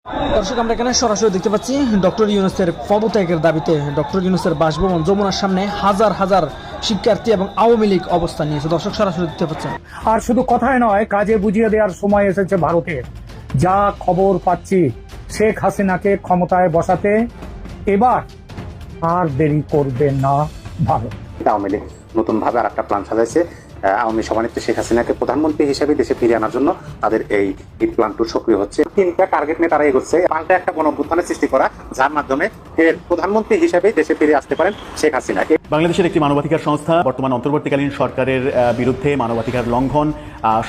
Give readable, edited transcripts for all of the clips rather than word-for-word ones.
দর্শক, আমরা এখানে সরাসরি দেখতে পাচ্ছি ডক্টর ইউনূসের পদত্যাগের দাবিতে ডক্টর ইউনূসের বাসভবন যমুনার সামনে হাজার হাজার শিক্ষার্থী এবং আওয়ামী লীগ অবস্থান নিয়েছে। দর্শক, সরাসরি দেখতে পাচ্ছেন। আর শুধু কথায় নয়, কাজে বুঝিয়ে দেওয়ার সময় এসেছে ভারতের। যা খবর পাচ্ছি, শেখ হাসিনাকে ক্ষমতায় বসাতে এবার আর দেরি করবে না ভারত। আওয়ামী লীগ নতুন ভাবে আর একটা প্ল্যান সাজাইছে। আওয়ামী সভানেত্রী শেখ হাসিনাকে প্রধানমন্ত্রী হিসেবে দেশে ফিরিয়ে আনার জন্য তাদের এই প্ল্যান টু সক্রিয় হচ্ছে। তিনটা টার্গেট নিয়ে তারা এগোচ্ছে। পাল্টা একটা গণঅভ্যুত্থানের সৃষ্টি করা, যার মাধ্যমে ফের প্রধানমন্ত্রী হিসেবে দেশে ফিরে আসতে পারেন শেখ হাসিনা। বাংলাদেশের একটি মানবাধিকার সংস্থা বর্তমান অন্তর্বর্তীকালীন সরকারের বিরুদ্ধে মানবাধিকার লঙ্ঘন,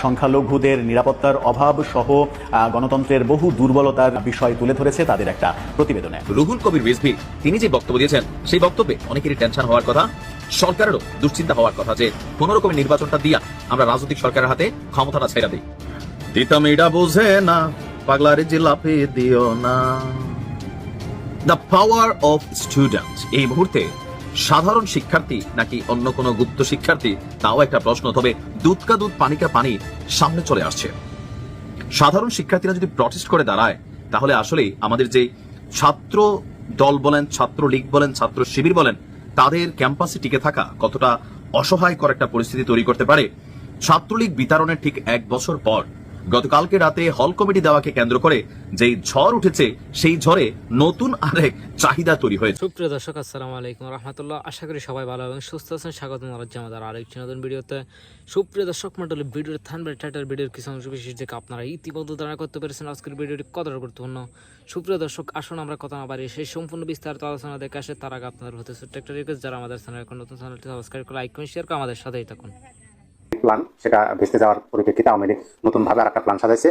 সংখ্যালঘুদের নিরাপত্তার অভাব সহ গণতন্ত্রের বহু দুর্বলতার বিষয় তুলে ধরেছে তাদের একটা প্রতিবেদনে। রুহুল কবির রিজভী তিনি যে বক্তব্য দিয়েছেন, সেই বক্তব্যে অনেকেরই টেনশন হওয়ার কথা, সরকারেরও দুশ্চিন্তা হওয়ার কথা যে কোন রকমের নির্বাচনটা দিয়া আমরা রাজনৈতিক সরকারের হাতে ক্ষমতাটা ছেড়ে দিই। দিতাম এটা বোঝে না, পাগলারে জিলাপি দিও না। The power of student. এই মুহূর্তে সাধারণ শিক্ষার্থী নাকি অন্য কোনো গুপ্ত শিক্ষার্থী, তাও একটা প্রশ্ন। তবে দুধ কা দুধ পানি কা পানি সামনে চলে আসছে। সাধারণ শিক্ষার্থীরা যদি প্রটেস্ট করে দাঁড়ায়, তাহলে আসলে আমাদের যে ছাত্র দল বলেন, ছাত্র লীগ বলেন, ছাত্র শিবির বলেন, তাদের ক্যাম্পাসে টিকে থাকা কতটা অসহায়কর একটা পরিস্থিতি তৈরি করতে পারে। ছাত্রলীগ বিতরণের ঠিক 1 বছর পর গতকালকে রাতে হল কমিটি দেওয়াকে কেন্দ্র করে যেই ঝড় উঠেছে, সেই ঝড়ে নতুন আরেক চাহিদা তৈরি হয়েছে। সুপ্রিয় দর্শক, আসসালামু আলাইকুম রহমতুল্লাহ। আশা করি সবাই ভালো এবং সুস্থ আছেন। স্বাগত জানাচ্ছি আমাদের আরেকটি নতুন ভিডিওতে। সুপ্রিয় দর্শক মন্ডলী, ভিডিওর থাম্বনেল টাইটেল ভিডিওর কিছু অংশ বিশেষ দেখে আপনারা ইতিমধ্যে ধারণা করতে পেরেছেন আজকের ভিডিওটি কতটা গুরুত্বপূর্ণ। সুপ্রিয় দর্শক, আসুন আমরা কথা না বাড়িয়ে সেই সম্পূর্ণ বিস্তারিত আলোচনা দেখে আসে। তার আগে আপনাদের হতে ছোট্ট একটা রিকোয়েস্ট, যারা আমাদের চ্যানেল এখন নতুন, চ্যানেলটি সাবস্ক্রাইব করে লাইক কমেন্ট শেয়ার করে আমাদের সাথেই থাকুন। প্ল্যান সেটা ভেস্তে যাওয়ার পরিপ্রেক্ষিতে আওয়ামী লীগ নতুন ভাবে আর একটা প্ল্যান সাজাইছে।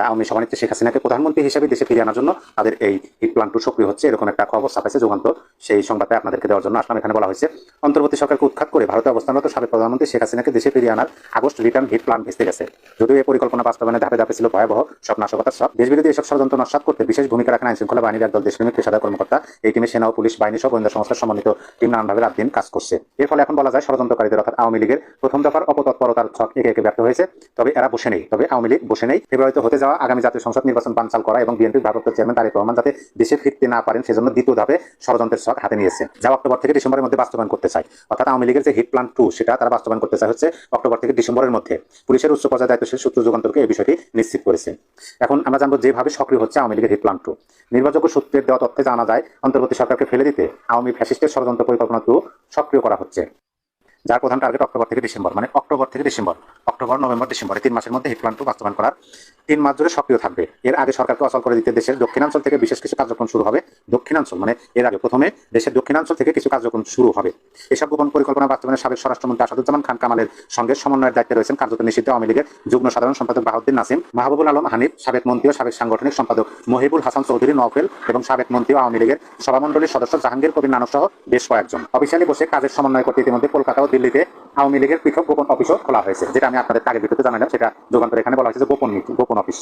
আওয়ামী সভানেত্রী শেখ হাসিনাকে প্রধানমন্ত্রী হিসেবে দেশে ফিরিয়ে আনার জন্য তাদের এই প্ল্যান টু সক্রিয় হচ্ছে, এরকম একটা খবর ছাপাইছে যুগান্তর। সেই সংবাদটা আপনাদেরকে দেওয়ার জন্য আসলাম। এখানে বলা হয়েছে, অন্তর্বর্তী সরকারকে উৎখাত করে ভারতে অবস্থানরত সাবেক প্রধানমন্ত্রী শেখ হাসিনাকে দেশে ফিরিয়ে আনার আগস্ট রিটার্ন হিট প্ল্যান ভেস্তে গেছে। যদিও এই পরিকল্পনা বাস্তবায়নে ধাপে ধাপে ছিল ভয়াবহ সব নাশকতার সব। দেশবিরোধী এসব ষড়যন্ত্র নস্যাৎ করতে বিশেষ ভূমিকা রাখেন আইন শৃঙ্খলা বাহিনীর একদল দেশপ্রেমিক পেশাদার কর্মকর্তা। এই টিমে সেনা ও পুলিশ বাহিনী সহ গোয়েন্দা সংস্থার সমন্বিত টিম নানানভাবে রাত দিন কাজ করছে। এর ফলে এখন বলা যায় ষড়যন্ত্রকারীদের অর্থাৎ আওয়ামী লীগের প্রথম দফার অপতৎপরতার ছক একে একে ব্যর্থ হয়েছে। তবে এরা বসে নেই। তবে আওয়ামী লীগ বসে নেই। ফেব্রুয়ারিতে হতে যাওয়া আগামী জাতীয় সংসদ নির্বাচন বানচাল করা এবং বিএনপির ভারপ্রাপ্ত চেয়ারম্যান তারেক রহমান যাতে দেশে ফিরতে না পারেন, সেজন্য দ্বিতীয় ধাপে ষড়যন্ত্রের ছক হাতে নিয়েছে, যা অক্টোবর থেকে ডিসেম্বরের মধ্যে বাস্তবায়ন করতে চায়। অর্থাৎ আওয়ামী লীগের যে হিট প্ল্যান টু, সেটা তারা বাস্তবায়ন করতে চায় হচ্ছে অক্টোবর থেকে ডিসেম্বরের মধ্যে। পুলিশের উচ্চ পর্যায়ে দায়িত্বশীল সূত্র যুগান্তরকে এই বিষয়টি নিশ্চিত করেছে। এখন আমরা জানবো যেভাবে সক্রিয় হচ্ছে আওয়ামী লীগের হিট প্ল্যান টু। নির্ভরযোগ্য সূত্রের দেওয়া তথ্যে জানা যায়, অন্তর্বর্তী সরকারকে ফেলে দিতে আওয়ামী ফ্যাসিস্টের ষড়যন্ত্র পরিকল্পনা টু সক্রিয় করা হচ্ছে, যার প্রধান টার্গেট অক্টোবর থেকে ডিসেম্বর, মানে অক্টোবর থেকে ডিসেম্বর, অক্টোবর নভেম্বর ডিসেম্বর, 3 মাসের মধ্যে হিট প্ল্যান টু বাস্তবায়ন করার 3 মাস জুড়ে সক্রিয় থাকবে। এর আগে সরকারকে অচল করে দিতে দেশের দক্ষিণাঞ্চল থেকে বিশেষ কিছু কার্যক্রম শুরু হবে। দক্ষিণাঞ্চল মানে এর আগে প্রথমে দেশের দক্ষিণাঞ্চল থেকে কিছু কার্যক্রম শুরু হবে। এসব গোপন পরিকল্পনা বাস্তবায়নে সাবেক স্বরাষ্ট্রমন্ত্রী আসাদুজ্জামান খান কামালের সঙ্গে সমন্বয়ের দায়িত্বে রয়েছেন কার্যত নিষিদ্ধ আওয়ামী লীগের যুগ্ম সাধারণ সম্পাদক বাহাউদ্দিন নাসিম, মাহবুবুল আলম হানিফ, সাবেক মন্ত্রী ও সাবেক সাংগঠনিক সম্পাদক মহিবুল হাসান চৌধুরী নওফেল এবং সাবেক মন্ত্রী ও আওয়ামী লীগের সভামণ্ডলীর সদস্য জাহাঙ্গীর কবির নানক সহ বেশ কয়েকজন। অফিসিয়ালি বসে কাজের সমন্বয় করতে ইতিমধ্যে কলকাতা ও দিল্লিতে আওয়ামী লীগের পৃথক গোপন অফিসও খোলা হয়েছে, যেটা আমি আপনাদের আগের ভিডিওতে জানালাম। সেটা যুগান্তর এখানে বলা হয়েছে যে গোপন অফিস।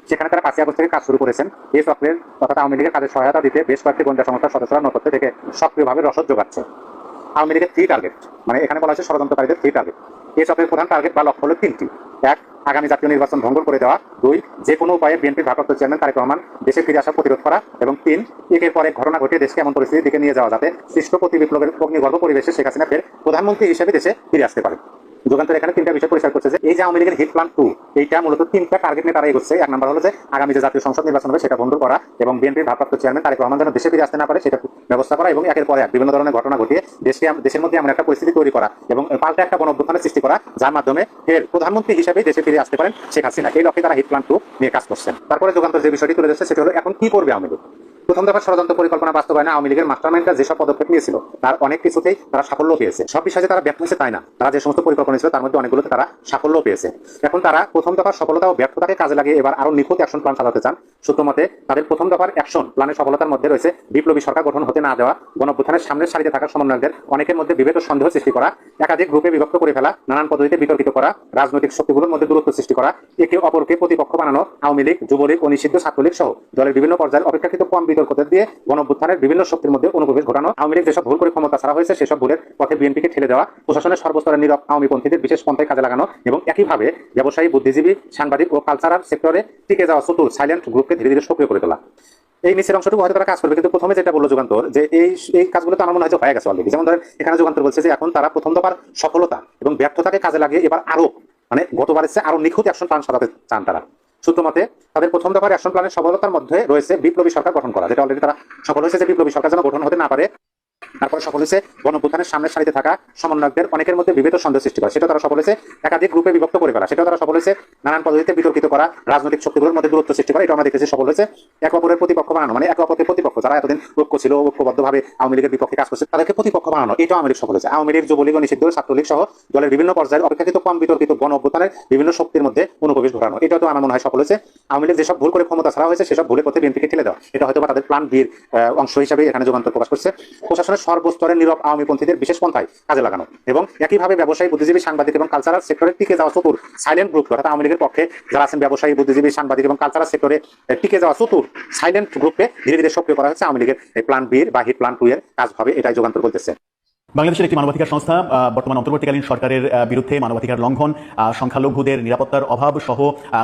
সেখানে তারা 5 আগস্ট থেকে কাজ শুরু করেছেন। এই চক্রের অর্থাৎ আওয়ামী লীগের কাজে সহায়তা দিতে বেশ কয়েকটি গোয়েন্দা সংস্থার সদস্যরা নৌপথ্য থেকে সক্রিয়ভাবে রসদ যোগাচ্ছে। আওয়ামী লীগের 3 টার্গেট, মানে এখানে বলা হয়েছে ষড়যন্ত্রকারীদের 3 টার্গেট। এই চক্রের প্রধান টার্গেট বা লক্ষ্য হলো 3টি। 1, আগামী জাতীয় নির্বাচন ভঙ্গ করে দেওয়া। 2, যে কোনো উপায়ে বিএনপির ভারপ্রাপ্ত চেয়ারম্যান তারেক রহমান দেশে ফিরে আসা প্রতিরোধ করা। এবং 3, একের পর এক ঘটনা ঘটিয়ে দেশকে এমন পরিস্থিতির দিকে নিয়ে যাওয়া যাতে সৃষ্ট প্রতি বিপ্লবের অগ্নিগর্ভ পরিবেশে শেখ হাসিনা ফের প্রধানমন্ত্রী হিসেবে দেশে ফিরে আসতে পারে। যুগান্তর এখানে 3টা বিষয় পরিষ্কার করছে যে এই যে আওয়ামী লীগের হিট প্ল্যান টু, এইটা মূলত 3টা টার্গেট নিয়ে তারা এগোচ্ছে। 1 নম্বর হলো যে আগামী যে জাতীয় সংসদ নির্বাচন হবে সেটা বন্ধ করা এবং বিএনপির ভারপ্রাপ্ত চেয়ারম্যান তারেক রহমান যেন দেশে ফিরে আসতে না পারে সেটা ব্যবস্থা করা এবং একের পর এক বিভিন্ন ধরনের ঘটনা ঘটিয়ে দেশের মধ্যে এমন একটা পরিস্থিতি তৈরি করা এবং পাল্টা একটা গণঅভ্যুত্থানের সৃষ্টি করা, যার মাধ্যমে ফের প্রধানমন্ত্রী হিসেবে দেশে ফিরে আসতে পারেন শেখ হাসিনা। এই লক্ষ্যে তারা হিট প্ল্যান টু নিয়ে কাজ করছেন। তারপরে যুগান্তর যে বিষয়টি তুলে ধরছে সেটা হলো এখন কি করবে আওয়ামী লীগ। প্রথম দফার ষড়যন্ত্র পরিকল্পনা বাস্তবায়নে আওয়ামী লীগের মাস্টারমাইন্ডরা যেসব পদক্ষেপ নিয়েছিল তার অনেক কিছুতেই তারা সাফল্য পেয়েছে। সব বিষয়ে তারা ব্যর্থ হয়েছে তাই না, তারা যে সমস্ত পরিকল্পনা ছিল তার মধ্যে অনেকগুলোতে তারা সাফল্য পেয়েছে। এখন তারা প্রথম দফার সফলতা ও ব্যর্থতাকে কাজে লাগিয়ে এবার আরো নিখুঁত অ্যাকশন প্ল্যান সাজাতে চান। সূত্র মতে তাদের প্রথম দফার অ্যাকশন প্ল্যানের সফলতার মধ্যে রয়েছে বিপ্লবী সরকার গঠন হতে না দেওয়া, গণঅভ্যুত্থানের সামনের সারিতে থাকা সমন্বয়কদের অনেকের মধ্যে বিভেদ ও সন্দেহ সৃষ্টি করা, একাধিক গ্রুপে বিভক্ত করে ফেলা, নানান পদ্ধতিতে বিতর্কিত করা, রাজনৈতিক শক্তিগুলোর মধ্যে দূরত্ব সৃষ্টি করা, একে অপরকে প্রতিপক্ষ বানানো, আওয়ামী লীগ, যুবলীগ ও নিষিদ্ধ ছাত্রলীগ সহ দলের বিভিন্ন পর্যায়ের অপেক্ষাকৃত কম বিতর্কতে দিয়ে গণঅভ্যুত্থানের বিভিন্ন শক্তির মধ্যে অনুপ্রবেশ ঘটানো, আওয়ামী লীগ যেসব ভুল করে ক্ষমতা ছাড়া হয়েছে সেসব ভুলের পথে বিএনপিকে ঠেলে দেওয়া, প্রশাসনের সর্বস্তরের নীরব আওয়ামীপন্থীদের বিশেষ পন্থায় কাজে লাগানো এবং একইভাবে ব্যবসায়ী, বুদ্ধিজীবী, সাংবাদিক ও কালচারাল সেক্টরে টিকে যাওয়া চতুর সাইলেন্ট গ্রুপকে ধীরে ধীরে সক্রিয় করে তোলা। এই নিচের অংশটুকু হয়তো তারা কাজ করবে, কিন্তু প্রথমে যেটা বললো যুগান্তর যে এই কাজগুলো তো আমার মনে হয় যে হয়ে গেছে অলরেডি। যেমন ধরেন এখানে যুগান্তর বলছে যে এখন তারা প্রথম দফার সফলতা এবং ব্যর্থতাকে কাজে লাগিয়ে এবার আরো গতবারের চেয়ে আরো নিখুঁত অ্যাকশন প্ল্যান সাজাতে চান তারা। সূত্র মতে তাদের প্রথম দফার অ্যাকশন প্ল্যানের সফলতার মধ্যে রয়েছে বিপ্লবী সরকার গঠন করা, যেটা অলরেডি তারা সফল হয়েছে, যে বিপ্লবী সরকার যেন গঠন হতে না পারে। তারপরে সফল হয়েছে গণঅভ্যুত্থানের সামনের সারিতে থাকা সমন্বয়কদের অনেকের মধ্যে বিভেদ সন্দেহ সৃষ্টি করা, সেটা তারা সফল হয়েছে। একাধিক গ্রুপে বিভক্ত করে ফেলা, সেটাও তারা সফল হয়েছে। নানান পদ্ধতিতে বিতর্কিত করা, রাজনৈতিক শক্তিগুলোর মধ্যে দূরত্ব সৃষ্টি করা, এটা আমরা দেখেছি সফল হয়েছে। এক অপরের প্রতিপক্ষ বানানো, একে অপরকে প্রতিপক্ষ, যারা এতদিন ঐক্য ছিল, ঐক্যবদ্ধভাবে আওয়ামী লীগের বিপক্ষে কাজ করছে, তাদেরকে প্রতিপক্ষ বানানো, এটাও আওয়ামী লীগ সফল হয়েছে। আওয়ামী লীগ, যুবলীগ, নিষিদ্ধ, ছাত্রলীগ সহ দলের বিভিন্ন পর্যায়ের অপেক্ষাকৃত কম বিতর্কিত গণঅভ্যুত্থানের বিভিন্ন শক্তির মধ্যে অনুপ্রবেশ ঘটানো, এটাও তো আমার মনে হয় সফল হয়েছে। আওয়ামী লীগ যেসব ভুল করে ক্ষমতা ছাড়া হয়েছে সেসব ভুলের পথে বিএনপিকে ঠেলে দেওয়া, এটা হয়তো তাদের প্ল্যান বির অংশ হিসাবে এখানে যুগান্তর প্রকাশ করছে। প্রশাসনের সর্বস্তরের নীরব আওয়ামীপন্থীদের বিশেষ পন্থায় কাজে লাগানো এবং একইভাবে ব্যবসায়ী, বুদ্ধিজীবী, সাংবাদিক এবং কালচারাল সেক্টরে টিকে যাওয়া চতুর সাইলেন্ট গ্রুপ, অর্থাৎ আওয়ামী লীগের পক্ষে যারা আছেন ব্যবসায়ী, বুদ্ধিজীবী, সাংবাদিক এবং কালচারাল সেক্টরে টিকে যাওয়া চতুর সাইলেন্ট গ্রুপকে ধীরে ধীরে সক্রিয় করা হচ্ছে। আওয়ামী লীগের প্ল্যান বির বা হিট প্ল্যান 2 এর কাজ হবে, এটাই যুগান্তর বলতেছে। বাংলাদেশের একটি মানবাধিকার সংস্থা বর্তমান অন্তর্বর্তীকালীন সরকারের বিরুদ্ধে মানবাধিকার লঙ্ঘন, সংখ্যালঘুদের নিরাপত্তার অভাব সহ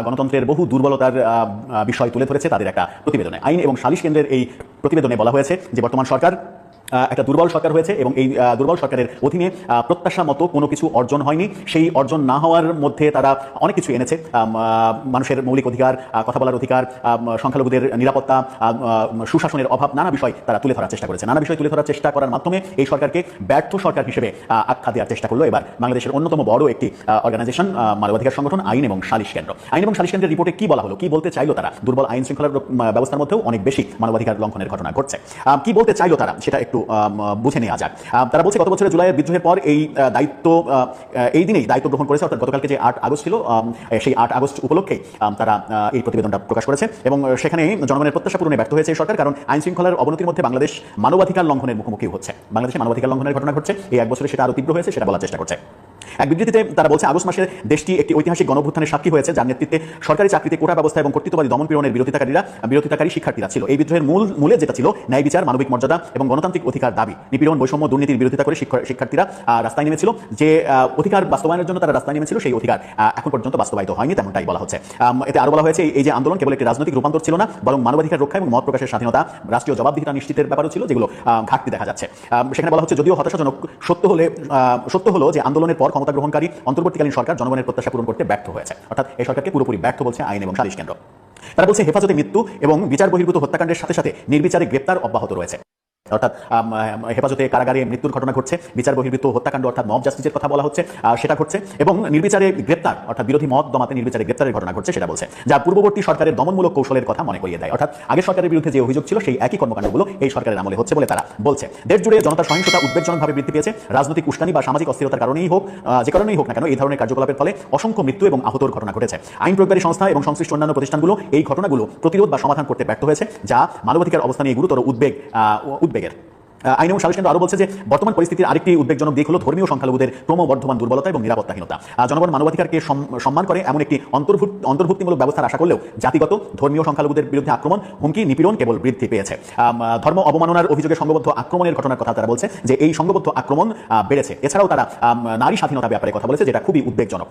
গণতন্ত্রের বহু দুর্বলতার বিষয় তুলে ধরেছে তাদের একটা প্রতিবেদনে। আইন এবং সালিশ কেন্দ্রের এই প্রতিবেদনে বলা হয়েছে যে বর্তমান সরকার একটা দুর্বল সরকার হয়েছে এবং এই দুর্বল সরকারের অধীনে প্রত্যাশা মতো কোনো কিছু অর্জন হয়নি। সেই অর্জন না হওয়ার মধ্যে তারা অনেক কিছু এনেছে, মানুষের মৌলিক অধিকার, কথা বলার অধিকার, সংখ্যালঘুদের নিরাপত্তা, সুশাসনের অভাব, নানা বিষয় তারা তুলে ধরার চেষ্টা করেছে। নানা বিষয় তুলে ধরার চেষ্টা করার মাধ্যমে এই সরকারকে ব্যর্থ সরকার হিসেবে আখ্যা দেওয়ার চেষ্টা করলো এবার বাংলাদেশের অন্যতম বড় একটি অর্গানাইজেশন, মানবাধিকার সংগঠন আইন এবং সালিশ কেন্দ্র। আইন এবং সালিশ কেন্দ্রের রিপোর্টে কি বলা হলো, কি বলতে চাইলো তারা? দুর্বল আইন শৃঙ্খলার ব্যবস্থার মধ্যেও অনেক বেশি মানবাধিকার লঙ্ঘনের ঘটনা ঘটছে। কি বলতে চাইলো তারা সেটা একটু বুঝে নেওয়া যাক। তারা বলছে গত বছরের জুলাইয়ের বিদ্রোহের পর এই দিনেই দায়িত্ব গ্রহণ করেছে, অর্থাৎ গতকালকে যে 8 আগস্ট ছিল, সেই 8 আগস্ট উপলক্ষে তারা এই প্রতিবেদনটা প্রকাশ করেছে এবং সেখানে জনগণের প্রত্যাশা পূরণে ব্যর্থ হয়েছে এই সরকার। কারণ আইন শৃঙ্খলার অবনতির মধ্যে বাংলাদেশ মানবাধিকার লঙ্ঘনের মুখোমুখি হচ্ছে। বাংলাদেশে মানবাধিকার লঙ্ঘনের ঘটনা ঘটছে, এই 1 বছরে সেটা আরো তীব্র হয়েছে, সেটা বলার চেষ্টা করছে। এক বিবৃতিতে তারা বলছে আগস্ট মাসে দেশটি একটি ঐতিহাসিক গণঅভ্যুত্থানের সাক্ষী হয়েছে, যার নেতৃত্বে সরকারি চাকরিতে কোটা ব্যবস্থা এবং কর্তৃত্ববাদী দমন-পীড়নের বিরোধিতাকারী শিক্ষার্থীরা ছিল। এই বিদ্রোহের মূলে যেটা ছিল ন্যায় বিচার, মানবিক মর্যাদা এবং গণতান্ত্রিক অধিকার দাবি, নিপীড়ন, বৈষম্য, দুর্নীতির বিরোধিতা করে শিক্ষার্থীরা রাস্তায় নেমেছিল। যে অধিকার বাস্তবায়নের জন্য তারা রাস্তায় নেমেছিল, সেই অধিকার এখন পর্যন্ত বাস্তবায়িত হয়নি, তেমনটাই বলা হচ্ছে। এতে আরো বলা হয়েছে এই যে আন্দোলন কেবল একটি রাজনৈতিক রূপান্তর ছিল না, বরং মানবাধিকার রক্ষা এবং মত প্রকাশের স্বাধীনতা, রাষ্ট্রীয় জবাবদিহিতা নিশ্চিতের ব্যাপারও ছিল, যেগুলো ঘাটতি দেখা যাচ্ছে। সেখানে বলা হচ্ছে যদিও হতাশাজনক, সত্য হলো যে আন্দোলনের পর ক্ষমতা গ্রহণকারী অন্তর্বর্তীকালীন সরকার জনগণের প্রত্যাশা পূরণ করতে ব্যর্থ হয়েছে। অর্থাৎ এই সরকারকে পুরোপুরি ব্যর্থ বলছে আইন এবং সালিশ কেন্দ্র। তারা বলছে হেফাজতে মৃত্যু এবং বিচার বহির্ভূত হত্যাকাণ্ডের সাথে সাথে নির্বিচারে গ্রেপ্তার অব্যাহত রয়েছে। অর্থাৎ হেফাজতে কারাগারে মৃত্যুর ঘটনা ঘটছে, বিচার বহির্ভূত হত্যাকাণ্ড অর্থাৎ মব জাস্টিসের কথা বলা হচ্ছে, সেটা ঘটছে, এবং নির্বিচারে গ্রেপ্তার অর্থাৎ বিরোধী মত দমাতে নির্বিচারে গ্রেপ্তারের ঘটনা ঘটছে, সেটা বলছে, যা পূর্ববর্তী সরকারের দমনমূলক কৌশলের কথা মনে করিয়ে দেয়। অর্থাৎ আগের সরকারের বিরুদ্ধে যে অভিযোগ ছিল সেই একই কর্মকাণ্ডগুলো এই সরকারের আমলে হচ্ছে বলে তারা বলছে। দেশ জুড়ে জনতার সহিংসতা উদ্বেগজনকভাবে বৃদ্ধি পেয়েছে। রাজনৈতিক উস্কানি বা সামাজিক অস্থিরতার কারণেই হোক, যে কারণেই হোক না কেন, এই ধরনের কার্যকলাপের ফলে অসংখ্য মৃত্যু এবং আহতর ঘটনা ঘটেছে। আইন প্রয়োগকারী সংস্থা এবং সংশ্লিষ্ট অন্যান্য প্রতিষ্ঠানগুলো এই ঘটনাগুলো প্রতিরোধ বা সমাধান করতে ব্যর্থ হয়েছে, যা মানবাধিকার অবস্থা নিয়ে গুরুতর উদ্বেগের। আইন এবং সালিশ কেন্দ্র আরো বলছে যে বর্তমান পরিস্থিতির আরেকটি উদ্বেগজনক দিক হলো ধর্মীয় সংখ্যালঘুদের ক্রমবর্ধমান দুর্বলতা এবং নিরাপত্তাহীনতা। জনগণ মানবাধিকারকে সম্মান করে এমন একটি অন্তর্ভুক্তিমূলক ব্যবস্থার আশা করলেও জাতিগত ধর্মীয় সংখ্যালঘুদের বিরুদ্ধে আক্রমণ, হুমকি, নিপীড়ন কেবল বৃদ্ধি পেয়েছে। ধর্ম অবমাননার অভিযোগে সংঘবদ্ধ আক্রমণের ঘটনার কথা তারা বলছে যে এই সংঘবদ্ধ আক্রমণ বেড়েছে। এছাড়াও তারা নারী স্বাধীনতা ব্যাপারে কথা বলেছে, যেটা খুবই উদ্বেগজনক।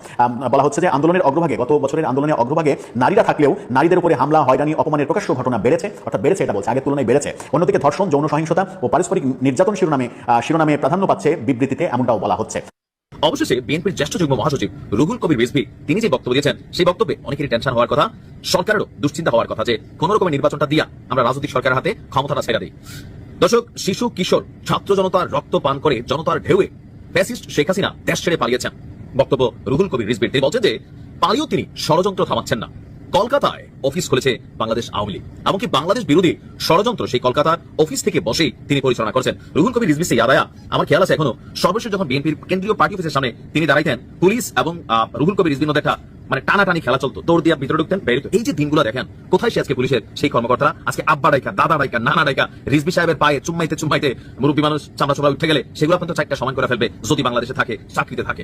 বলা হচ্ছে যে আন্দোলনের অগ্রভাগে, গত বছরের আন্দোলনের অগ্রভাগে নারীরা থাকলেও নারীদের উপরে হামলা, হয়রানি, অপমানের প্রকাশ্য ঘটনা বেড়েছে, অর্থাৎ বেড়েছে, এটা বলছে, আগের তুলনায় বেড়েছে। অন্যদিকে ধর্ষণ, যৌন সহিংসতা ও পারস্পরিক নির্যাতন শিরোনামে প্রাধান্য পাচ্ছে বিবৃতিতে, এমনটাও বলা হচ্ছে। অবশেষে বিএনপির জ্যেষ্ঠ যুগ্ম মহাসচিব রুহুল কবির রিজভী তিনি যে বক্তব্য দিয়েছেন, সেই বক্তব্যে অনেকেরই টেনশন হওয়ার কথা, সরকারেরও দুশ্চিন্তা হওয়ার কথা যে কোন রকমের নির্বাচনটা দিয়া আমরা রাজনৈতিক সরকারের হাতে ক্ষমতাটা ছেড়ে দিই। দর্শক, শিশু, কিশোর, ছাত্র জনতার রক্ত পান করে জনতার ঢেউয়ে ফ্যাসিস্ট শেখ হাসিনা দেশ ছেড়ে পালিয়েছেন। বক্তব্য রুহুল কবির রিজভীর। তিনি বলছেন যে পালিয়েও তিনি ষড়যন্ত্র থামাচ্ছেন না। কলকাতায় অফিস খুলেছে বাংলাদেশ আওয়ামী লীগ, এমনকি বাংলাদেশ বিরোধী ষড়যন্ত্র সেই কলকাতার অফিস থেকে বসেই তিনি পরিচালনা করছেন। রুহুল কবির রিজভী সে আদায়া, আমার খেয়াল আছে এখনো, সর্বশেষ যখন বিএনপির কেন্দ্রীয় পার্টি অফিসের সামনে তিনি দাঁড়াইতেন, পুলিশ এবং রুহুল কবির রিজভীর মধ্যে একটা টানাটানি খেলা চলতো, দৌড় দিয়ে ভিতরে ঢুকতেন, বেরোতেন। এই যে দিনগুলো দেখেন, কোথায় সে আজকে পুলিশের সেই কর্মকর্তারা? আজকে আব্বা ডাইকা, দাদা ডাইকা, নানা ডাইকা রিজভী সাহেবের পায়ে চুম্মাইতে মুরব্বী মানুষ চামড়া চোমড়া উঠে গেলে সেগুলো কিন্তু 4টা সমান করে ফেলবে যদি বাংলাদেশে থাকে, চাকরিতে থাকে।